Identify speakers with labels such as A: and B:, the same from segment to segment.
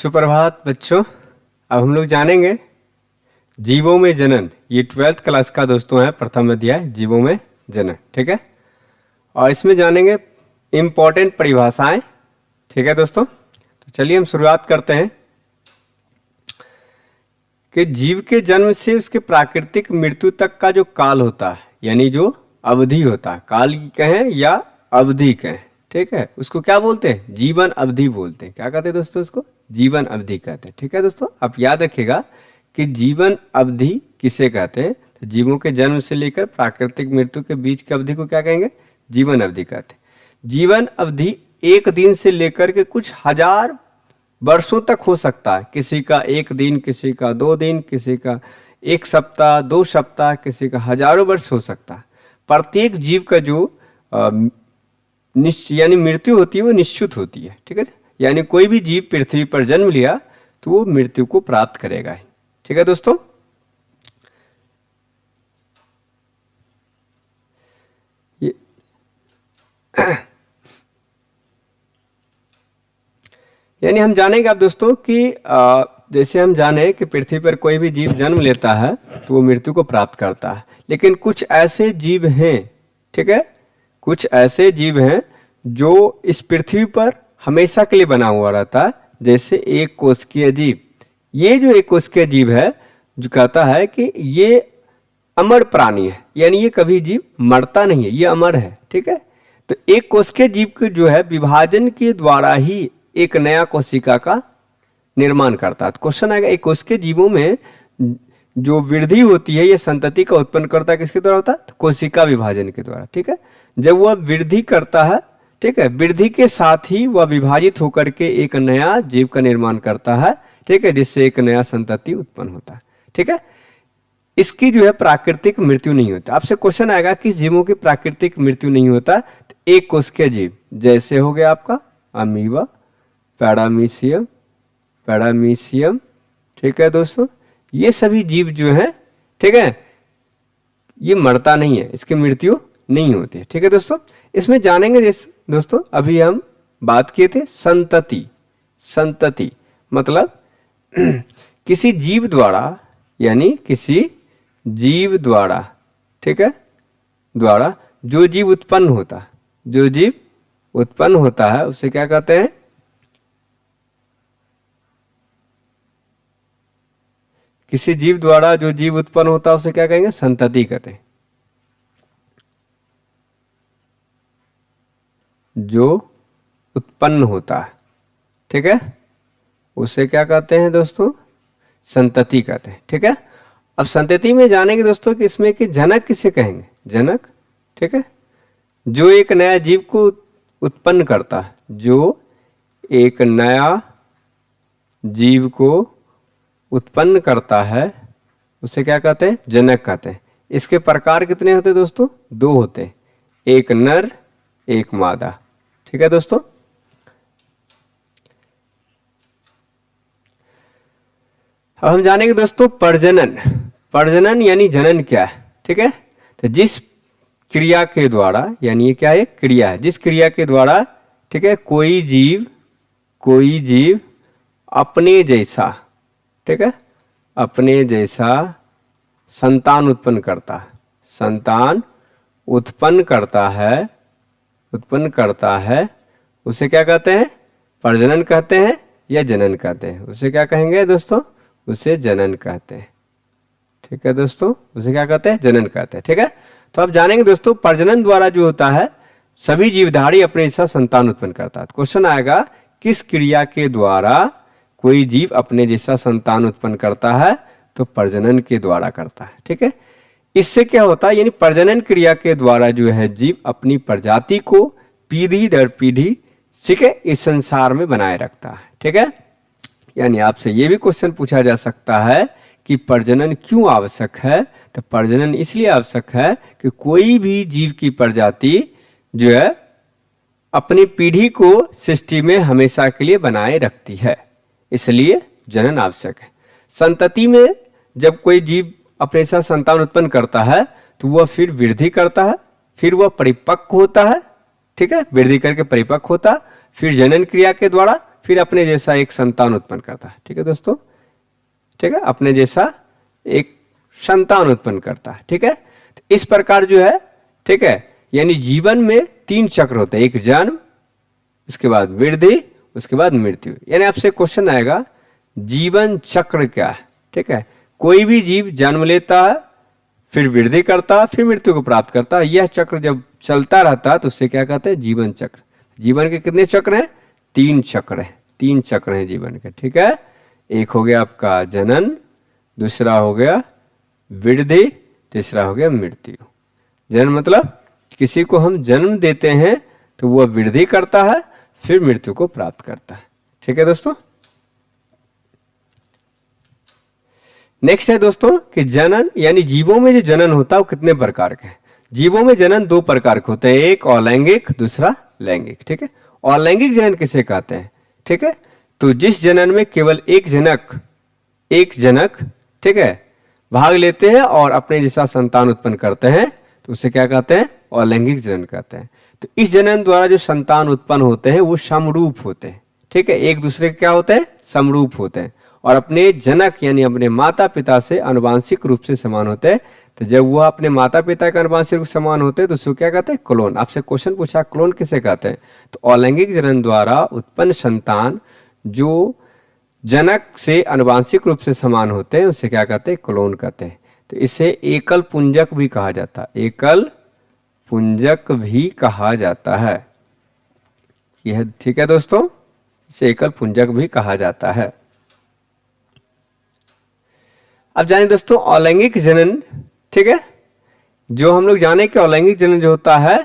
A: सुप्रभात बच्चों। अब हम लोग जानेंगे जीवों में जनन। ये 12th क्लास का दोस्तों है प्रथम अध्याय जीवों में जनन। ठीक है, और इसमें जानेंगे इम्पोर्टेंट परिभाषाएं। ठीक है दोस्तों, तो चलिए हम शुरुआत करते हैं कि जीव के जन्म से उसके प्राकृतिक मृत्यु तक का जो काल होता है, यानी जो अवधि होता है, काल कहें या अवधि कहें, ठीक है, उसको क्या बोलते हैं? जीवन अवधि बोलते हैं। क्या कहते हैं दोस्तों? उसको जीवन अवधि कहते हैं। ठीक है दोस्तों, आप याद रखिएगा कि जीवन अवधि किसे कहते हैं। तो जीवों के जन्म से लेकर प्राकृतिक मृत्यु के बीच की अवधि को क्या कहेंगे? जीवन अवधि कहते हैं। जीवन अवधि एक दिन से लेकर के कुछ हजार वर्षों तक हो सकता है। किसी का एक दिन, किसी का 2 दिन, किसी का 1 सप्ताह, 2 सप्ताह, किसी का हजारों वर्ष हो सकता है। प्रत्येक जीव का जो यानी मृत्यु होती है वो निश्चित होती है। ठीक है, यानी कोई भी जीव पृथ्वी पर जन्म लिया तो वो मृत्यु को प्राप्त करेगा ही। ठीक है दोस्तों, ये यानी हम जानेंगे आप दोस्तों कि जैसे हम जाने कि पृथ्वी पर कोई भी जीव जन्म लेता है तो वो मृत्यु को प्राप्त करता है, लेकिन कुछ ऐसे जीव हैं, ठीक है, कुछ ऐसे जीव हैं जो इस पृथ्वी पर हमेशा के लिए बना हुआ रहता है। जैसे एक कोशिकीय जीव। ये जो एक कोशिकीय जीव है जो कहता है कि ये अमर प्राणी है, यानी ये कभी जीव मरता नहीं है, ये अमर है। ठीक है, तो एक कोशिकीय जीव के जो है विभाजन के द्वारा ही एक नया कोशिका का निर्माण करता है। तो क्वेश्चन आएगा, एक कोशिकीय जीवों में जो वृद्धि होती है ये संतति का उत्पन्न करता है, किसके द्वारा होता है? तो कोशिका विभाजन के द्वारा। ठीक है, जब वह वृद्धि करता है, ठीक है, वृद्धि के साथ ही वह विभाजित होकर के एक नया जीव का निर्माण करता है। ठीक है, जिससे एक नया संतति उत्पन्न होता है। ठीक है, इसकी जो है प्राकृतिक मृत्यु नहीं होता। आपसे क्वेश्चन आएगा कि जीवों की प्राकृतिक मृत्यु नहीं होता। तो एक कोशिकीय जीव जैसे हो गया आपका अमीबा, पैरामीशियम, ठीक है दोस्तों, ये सभी जीव जो है, ठीक है, ये मरता नहीं है, इसकी मृत्यु नहीं होती है। ठीक है दोस्तों, इसमें जानेंगे जैसे दोस्तों अभी हम बात किए थे संतति। संतति मतलब किसी जीव द्वारा, यानी किसी जीव द्वारा, ठीक है, द्वारा जो जीव उत्पन्न होता है, जो जीव उत्पन्न होता है उसे क्या कहते हैं? किसी जीव द्वारा जो जीव उत्पन्न होता है उसे क्या कहेंगे? संतति कहते हैं। जो उत्पन्न होता है, ठीक है, उसे क्या कहते हैं दोस्तों? संतति कहते हैं। ठीक है, अब संतति में जानेंगे दोस्तों कि इसमें कि जनक किसे कहेंगे? जनक, ठीक है, जो एक नया जीव को उत्पन्न करता है, जो एक नया जीव को उत्पन्न करता है उसे क्या कहते हैं? जनक कहते हैं। इसके प्रकार कितने होते हैं दोस्तों? 2 होते हैं, एक नर एक मादा। ठीक है दोस्तों, अब हम जानेंगे दोस्तों प्रजनन। प्रजनन यानी जनन क्या है? ठीक है, तो जिस क्रिया के द्वारा, यानी ये क्या है? क्रिया है, जिस क्रिया के द्वारा, ठीक है, कोई जीव अपने जैसा, ठीक है, अपने जैसा संतान उत्पन्न करता है, संतान उत्पन्न करता है, उसे क्या कहते हैं? प्रजनन कहते हैं या जनन कहते हैं? उसे क्या कहेंगे दोस्तों? उसे जनन कहते हैं। ठीक है दोस्तों, उसे क्या कहते हैं? जनन कहते हैं। ठीक है, तो अब जानेंगे दोस्तों प्रजनन द्वारा जो होता है सभी जीवधारी अपने जैसा संतान उत्पन्न करता है। क्वेश्चन आएगा किस क्रिया के द्वारा कोई जीव अपने जैसा संतान उत्पन्न करता है? तो प्रजनन के द्वारा करता है। ठीक है, इससे क्या होता है? यानी प्रजनन क्रिया के द्वारा जो है जीव अपनी प्रजाति को पीढ़ी दर पीढ़ी, ठीक है, इस संसार में बनाए रखता है। ठीक है, यानी आपसे ये भी क्वेश्चन पूछा जा सकता है कि प्रजनन क्यों आवश्यक है? तो प्रजनन इसलिए आवश्यक है कि कोई भी जीव की प्रजाति जो है अपनी पीढ़ी को सृष्टि में हमेशा के लिए बनाए रखती है, इसलिए जनन आवश्यक है। संतति में जब कोई जीव अपने साथ संतान उत्पन्न करता है तो वह फिर वृद्धि करता है, फिर वह परिपक्व होता है। ठीक है, वृद्धि करके परिपक्व होता, फिर जनन क्रिया के द्वारा फिर अपने जैसा एक संतान उत्पन्न करता है। ठीक है दोस्तों, ठीक है, अपने जैसा एक संतान उत्पन्न करता है। ठीक है, तो इस प्रकार जो है, ठीक है, यानी जीवन में 3 चक्र होते हैं, एक जन्म, इसके बाद वृद्धि, उसके बाद मृत्यु। यानी आपसे क्वेश्चन आएगा जीवन चक्र क्या है। ठीक है, कोई भी जीव जन्म लेता है, फिर वृद्धि करता है, फिर मृत्यु को प्राप्त करता है। यह चक्र जब चलता रहता है तो उससे क्या कहते हैं, जीवन चक्र। जीवन के कितने चक्र हैं, 3 चक्र हैं, 3 चक्र हैं जीवन के। ठीक है, एक हो गया आपका जनन, दूसरा हो गया वृद्धि, तीसरा हो गया मृत्यु। जन्म मतलब किसी को हम जन्म देते हैं तो वह वृद्धि करता है, फिर मृत्यु को प्राप्त करता है। ठीक है दोस्तों, नेक्स्ट है दोस्तों कि जनन, यानी जीवों में जो जनन होता है वो कितने प्रकार के हैं। जीवों में जनन 2 प्रकार के होते हैं, एक अलैंगिक, दूसरा लैंगिक। ठीक है, अलैंगिक जनन किसे कहते हैं। ठीक है, तो जिस जनन में केवल एक जनक ठीक है भाग लेते हैं और अपने जैसा संतान उत्पन्न करते हैं तो उसे क्या कहते हैं, अलैंगिक जनन कहते हैं। तो इस जनन द्वारा जो संतान उत्पन्न होते हैं वो समरूप होते हैं। ठीक है, एक दूसरे के क्या होते हैं, समरूप होते हैं और अपने जनक यानी अपने माता पिता से आनुवांशिक रूप से समान होते हैं। तो जब वह अपने माता पिता के आनुवांशिक रूप से समान होते हैं तो उसको क्या कहते हैं, क्लोन। आपसे क्वेश्चन पूछा क्लोन किसे कहते हैं, तो अलैंगिक जनन द्वारा उत्पन्न संतान जो जनक से आनुवांशिक रूप से समान होते हैं उसे क्या कहते हैं, क्लोन कहते हैं। तो इसे एकल पुंजक भी कहा जाता है, एकल पुंजक भी कहा जाता है। यह ठीक है दोस्तों, इसे एकल पुंजक भी कहा जाता है। अब जाने दोस्तों अलैंगिक जनन। ठीक है, जो हम लोग जाने कि अलैंगिक जनन जो होता है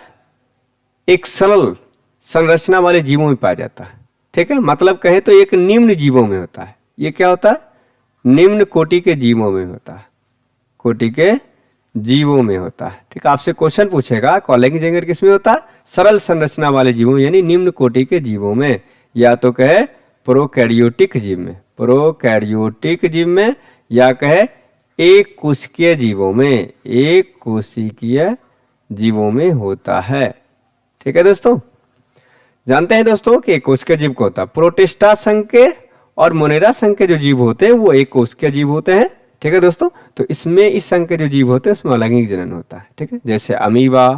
A: एक सरल संरचना वाले जीवों में पाया जाता है। ठीक है, मतलब कहें तो एक निम्न जीवों में होता है। ये क्या होता है, निम्न कोटि के जीवों में होता है, कोटि के जीवों में होता है। ठीक है, आपसे क्वेश्चन पूछेगा अलैंगिक जनन किसमें होता है, सरल संरचना वाले जीवों यानी निम्न कोटि के जीवों में, या तो कहे प्रोकैरियोटिक जीव में, प्रोकैरियोटिक जीव में, या कहे एक कोशिकीय जीवों में, एक कोशिकीय जीवों में होता है। ठीक है दोस्तों, जानते हैं दोस्तों कि एक कोशिकीय जीव को होता है, प्रोटिस्टा संघ के और मोनेरा संघ के जो जीव होते हैं वो एक कोशिकीय जीव होते हैं। ठीक है दोस्तों, तो इसमें इस संघ के जो जीव होते हैं उसमें अलैंगिक जनन होता है। ठीक है, जैसे अमीबा,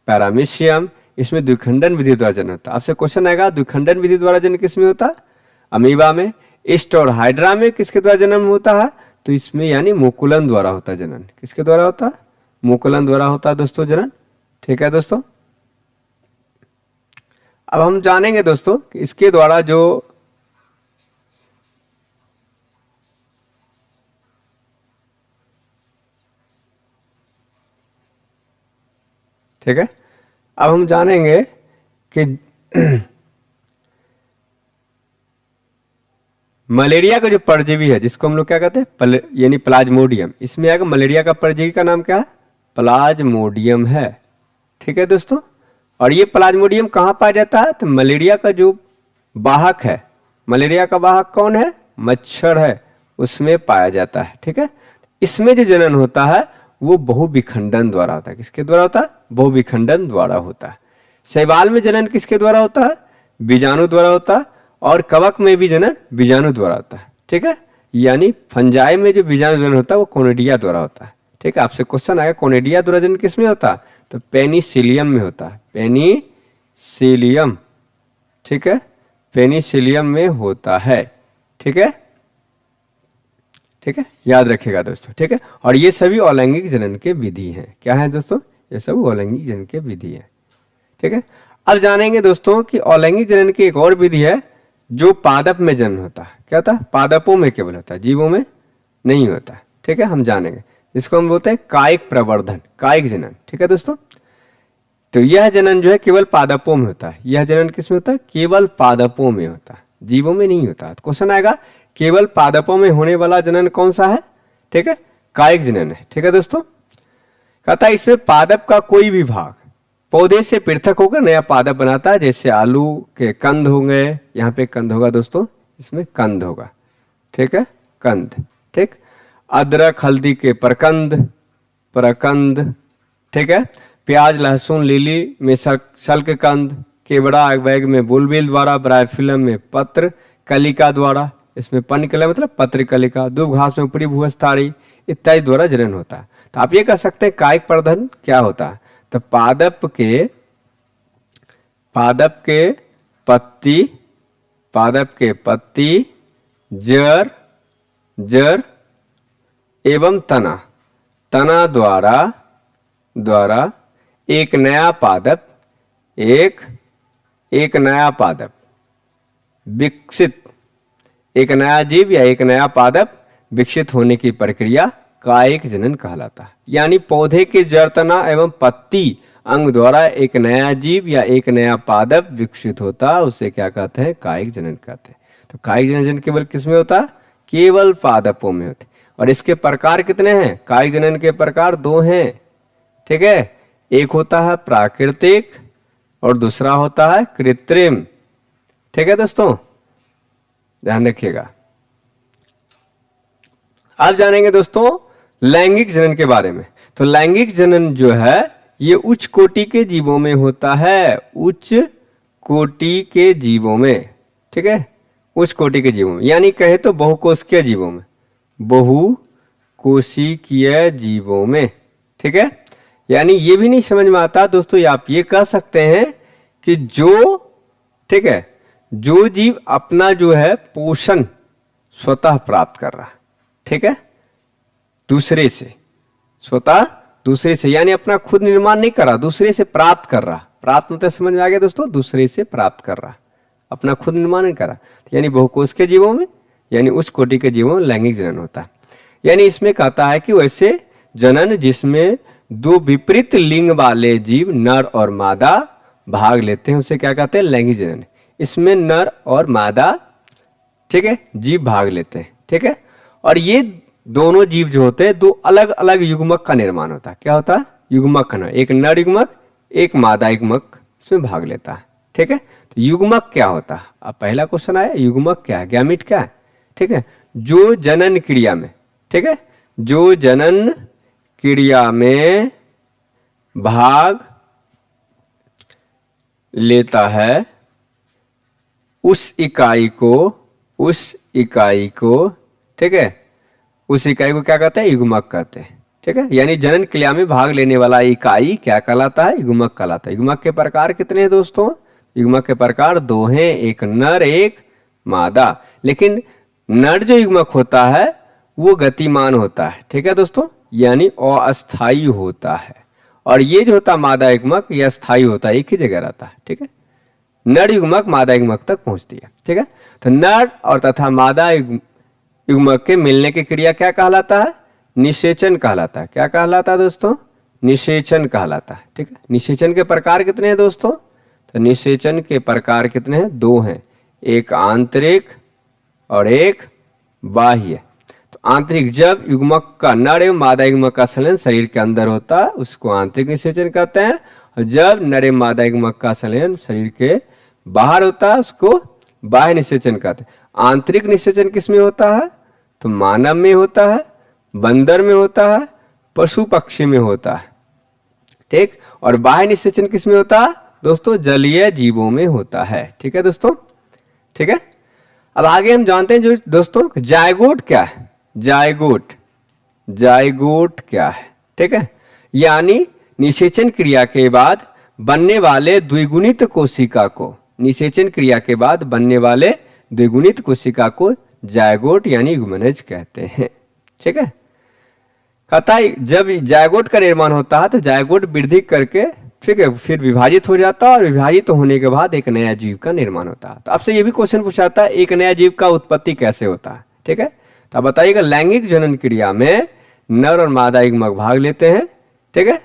A: पैरामीशियम, इसमें द्विखंडन विधि द्वारा जनन होता है। आपसे क्वेश्चन आएगा द्विखंडन विधि द्वारा जनन किसमें होता है, अमीबा में। ईस्ट और हाइड्रा में किसके द्वारा जन्म होता है, तो इसमें यानी मुकुलन द्वारा होता है जनन। किसके द्वारा होता है, मुकुलन द्वारा होता है दोस्तों जनन। ठीक है दोस्तों, अब हम जानेंगे दोस्तों कि इसके द्वारा जो ठीक है, अब हम जानेंगे कि मलेरिया का जो परजीवी है जिसको हम लोग क्या कहते हैं, यानी प्लाज्मोडियम, इसमें आएगा मलेरिया का परजीवी का नाम क्या है, प्लाज्मोडियम है। ठीक है दोस्तों, और ये प्लाज्मोडियम कहाँ पाया जाता है, तो मलेरिया का जो वाहक है, मलेरिया का वाहक कौन है, मच्छर है, उसमें पाया जाता है। ठीक है, इसमें जो जनन होता है वो बहुविखंडन द्वारा होता है। किसके द्वारा होता है, बहुविखंडन द्वारा होता है। शैवाल में जनन किसके द्वारा होता है, बीजाणु द्वारा होता है, और कवक में भी जनन बीजाणु द्वारा होता है। ठीक है, यानी फंजाई में जो बीजाणु जनन होता है वो कोनिडिया द्वारा होता है। ठीक है, आपसे क्वेश्चन आएगा कोनिडिया द्वारा जनन किसमें होता है, तो पेनिसिलियम में होता है, पेनिसिलियम। ठीक है, पेनिसिलियम में होता है। ठीक है, ठीक है, याद रखिएगा दोस्तों। ठीक है, और ये सभी अलैंगिक जनन के विधि हैं। क्या है दोस्तों, ये सब अलैंगिक जनन के विधि है। ठीक है, अब जानेंगे दोस्तों कि अलैंगिक जनन की एक और विधि है जो पादप में जन्म होता है। क्या होता है, पादपों में केवल होता है, जीवों में नहीं होता है। ठीक है, हम जानेंगे, जिसको हम बोलते हैं कायिक प्रवर्धन, कायिक जनन। ठीक है दोस्तों, तो यह जनन जो है केवल पादपों में होता है। यह जनन किसमें होता है, केवल पादपों में होता है, जीवों में नहीं होता। तो क्वेश्चन आएगा केवल पादपों में होने वाला जनन कौन सा है, ठीक है, कायिक जनन है। ठीक है दोस्तों, कहता है इसमें पादप का कोई भी भाग पौधे से पृथक होकर नया पादप बनाता है। जैसे आलू के कंद होंगे, यहाँ पे कंद होगा दोस्तों, इसमें कंद होगा। ठीक है, कंद। ठीक, अदरक हल्दी के प्रकंद, प्रकंद। ठीक है, प्याज लहसुन लीली में सल के कंद, केवड़ा बैग में बुलबिल द्वारा, ब्रायोफिलम में पत्र कलिका द्वारा, इसमें पन्न कलिका मतलब पत्र कलिका, दूब घास में ऊपरी भूस्थारी इत्यादि द्वारा जनन होता है। तो आप ये कह सकते हैं कायिक प्रबंधन क्या होता है। तो पादप के पत्ती जड़ एवं तना द्वारा एक नया पादप विकसित, एक नया जीव या एक नया पादप विकसित होने की प्रक्रिया कायिक जनन कहलाता है। यानी पौधे के जड़, तना एवं पत्ती अंग द्वारा एक नया जीव या एक नया पादप विकसित होता है, उसे क्या कहते हैं, कायिक जनन कहते हैं। तो कायिक जनन केवल किसमें होता है, केवल पादपों में होते। और इसके प्रकार कितने हैं, कायिक जनन के प्रकार दो हैं, ठीक है। एक होता है प्राकृतिक और दूसरा होता है कृत्रिम, ठीक है दोस्तों, ध्यान रखिएगा। अब जानेंगे दोस्तों लैंगिक जनन के बारे में। तो लैंगिक जनन जो है ये उच्च कोटि के जीवों में होता है, उच्च कोटि के जीवों में, ठीक है, उच्च कोटि के जीवों में, यानी कहे तो बहुकोशिकीय जीवों में, बहुकोशिकीय जीवों में, ठीक है। यानी ये भी नहीं समझ में आता दोस्तों, आप ये कह सकते हैं कि जो, ठीक है, जो जीव अपना जो है पोषण स्वतः प्राप्त कर रहा है, ठीक है, दूसरे से, स्वतः दूसरे से, यानी अपना खुद निर्माण नहीं कर रहा, दूसरे से प्राप्त कर रहा। प्राप्त मतलब समझ में आ गया दोस्तों, दूसरे से प्राप्त कर रहा, अपना खुद निर्माण नहीं कर रहा। यानी बहुकोश के जीवों में, यानी उच्च कोटि के जीवों में लैंगिक जनन होता है। यानी इसमें कहता है कि वैसे जनन जिसमें दो विपरीत लिंग वाले जीव नर और मादा भाग लेते हैं उसे क्या कहते हैं, लैंगिक जनन। इसमें नर और मादा, ठीक है, जीव भाग लेते हैं, ठीक है। और ये दोनों जीव जो होते हैं दो अलग अलग युग्मक का निर्माण होता है। क्या होता है, युग्मक का, एक नर युग्मक एक मादा युग्मक इसमें भाग लेता है, ठीक है। तो युग्मक क्या होता है, अब पहला क्वेश्चन आया, युग्मक क्या है, गैमीट क्या है, ठीक है, जो जनन क्रिया में, ठीक है, जो जनन क्रिया में भाग लेता है उस इकाई को, ठीक है, उस इकाई को क्या कहते हैं, युग्मक कहते हैं, ठीक है। यानी जनन क्रिया में भाग लेने वाला इकाई क्या कहलाता है, युग्मक कहलाता है। युग्मक के प्रकार कितने हैं दोस्तों, युग्मक के प्रकार दो हैं, एक नर एक मादा। लेकिन नर जो युग्मक होता है वो गतिमान होता है, ठीक है दोस्तों, यानी अस्थायी होता है। और ये जो होता है मादा युग्मक ये अस्थायी होता है, एक ही जगह रहता है, ठीक है। नर युग्मक मादा युग्मक तक पहुंचती है, ठीक है। तो नर और तथा मादा युग्मक के मिलने की क्रिया क्या कहलाता है, निषेचन कहलाता है। क्या कहलाता है दोस्तों, निषेचन कहलाता है, ठीक है। निषेचन के प्रकार कितने हैं दोस्तों, तो निषेचन के प्रकार कितने हैं, दो हैं, एक आंतरिक और एक बाह्य। तो आंतरिक, जब युग्मक का नर एवं मादा युग्मक का संलयन शरीर के अंदर होता है उसको आंतरिक निषेचन कहते हैं, और जब नर एवं मादा युग्मक का संलयन शरीर के बाहर होता है उसको बाह्य निषेचन कहते हैं। आंतरिक निषेचन किसमें होता है, तो मानव में होता है, बंदर में होता है, पशु पक्षी में होता है, ठीक। और बाह्य निषेचन किसमें होता है दोस्तों, जलीय जीवों में होता है, ठीक है दोस्तों, ठीक है। अब आगे हम जानते हैं जो दोस्तों जायगोट क्या है, जायगोट क्या है, ठीक है। यानी निषेचन क्रिया के बाद बनने वाले द्विगुणित कोशिका को, निषेचन क्रिया के बाद बनने वाले द्विगुणित कोशिका को जायगोट यानी युग्मनज कहते हैं, ठीक है। कहता है जब जायगोट का निर्माण होता है तो जायगोट वृद्धि करके, ठीक है, फिर विभाजित हो जाता है और विभाजित होने के बाद एक नया जीव का निर्माण होता है। तो आपसे ये भी क्वेश्चन पूछाता है एक नया जीव का उत्पत्ति कैसे होता है, ठीक है। तो आप बताइएगा, लैंगिक जनन क्रिया में नर और मादा युग्मक भाग लेते हैं, ठीक है,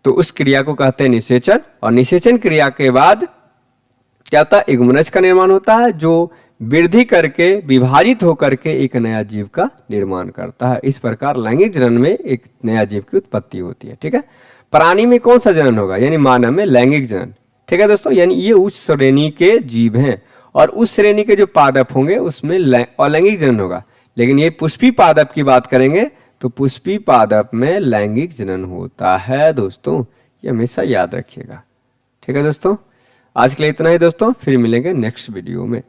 A: तो उस क्रिया को कहते हैं निषेचन। और निषेचन क्रिया के बाद क्या होता है, युग्मनज का निर्माण होता है जो वृद्धि करके विभाजित होकर के एक नया जीव का निर्माण करता है। इस प्रकार लैंगिक जनन में एक नया जीव की उत्पत्ति होती है, ठीक है। प्राणी में कौन सा जनन होगा, यानी मानव में लैंगिक जनन, ठीक है दोस्तों। यानी ये उच्च श्रेणी के जीव हैं और उस श्रेणी के जो पादप होंगे उसमें अलैंगिक जनन होगा। लेकिन ये पुष्पी पादप की बात करेंगे तो पुष्पी पादप में लैंगिक जनन होता है दोस्तों, ये हमेशा याद रखिएगा, ठीक है दोस्तों। आज के लिए इतना ही दोस्तों, फिर मिलेंगे नेक्स्ट वीडियो में।